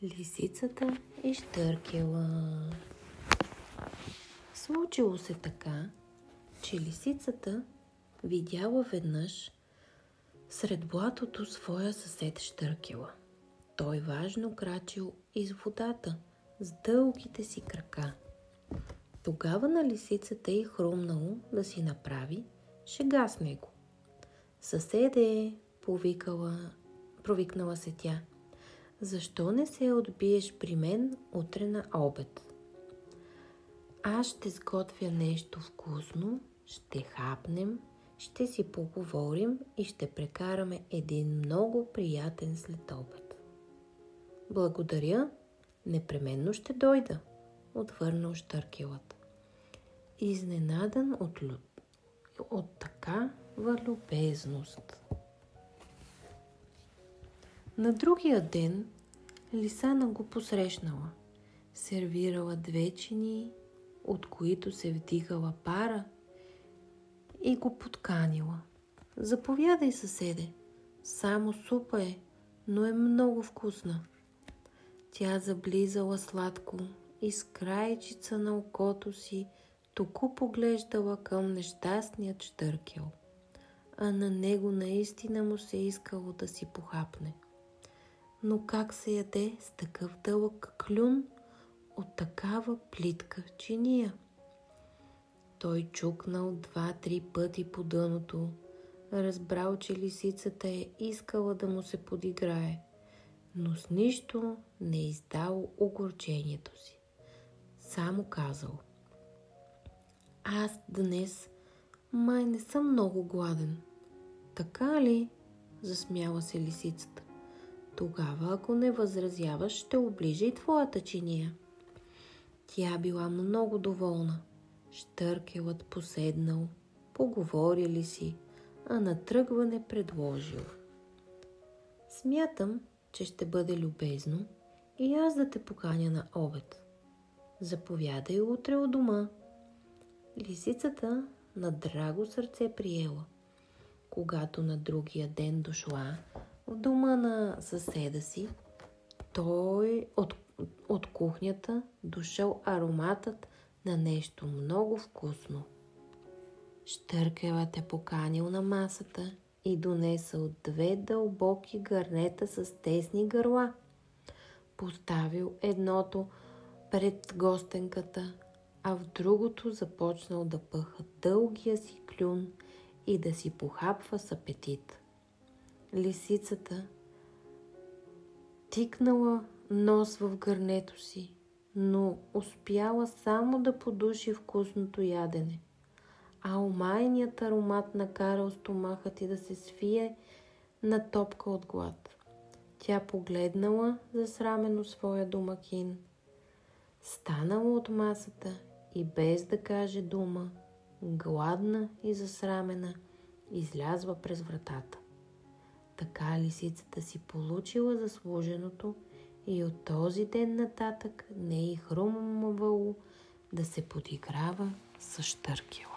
Лисицата и щъркела. Случило се така, че лисицата видяла веднъж сред блатото своя съсед щъркела. Той важно крачил из водата с дългите си крака. Тогава на лисицата й хрумнало да си направи шега с него. Съседе, провикнала се тя, защо не се отбиеш при мен утре на обед? Аз ще сготвя нещо вкусно, ще хапнем, ще си поговорим и ще прекараме един много приятен следобед. Благодаря, непременно ще дойда, отвърнал щъркелът, изненадан от такава любезност. На другия ден Лисана го посрещнала, сервирала 2 чини, от които се вдигала пара, и го подканила. Заповядай, съседе, само супа е, но е много вкусна. Тя заблизала сладко и с крайчица на окото си току поглеждала към нещастният щъркел, а на него наистина му се искало да си похапне. Но как се яде с такъв дълъг клюн от такава плитка чиния? Той чукнал 2-3 пъти по дъното, разбрал, че лисицата е искала да му се подиграе, но с нищо не издал огорчението си. Само казал: аз днес май не съм много гладен. Така ли? Засмяла се лисицата. Тогава, ако не възразяваш, ще оближа и твоята чиния. Тя била много доволна. Щъркелът поседнал, поговорили си, а на тръгване предложил: смятам, че ще бъде любезно и аз да те поканя на обед. Заповядай утре у дома. Лисицата на драго сърце приела. Когато на другия ден дошла в дома на съседа си, той от кухнята дошъл ароматът на нещо много вкусно. Щъркелът е поканил на масата и донесъл 2 дълбоки гърнета с тесни гърла. Поставил едното пред гостенката, а в другото започнал да пъха дългия си клюн и да си похапва с апетит. Лисицата тикнала нос в гърнето си, но успяла само да подуши вкусното ядене, а омайният аромат накарал стомахът й да се свие на топка от глад. Тя погледнала засрамено своя домакин, станала от масата и без да каже дума, гладна и засрамена, излязла през вратата. Така лисицата си получила заслуженото и от този ден нататък не й хрумвало да се подиграва с щъркел.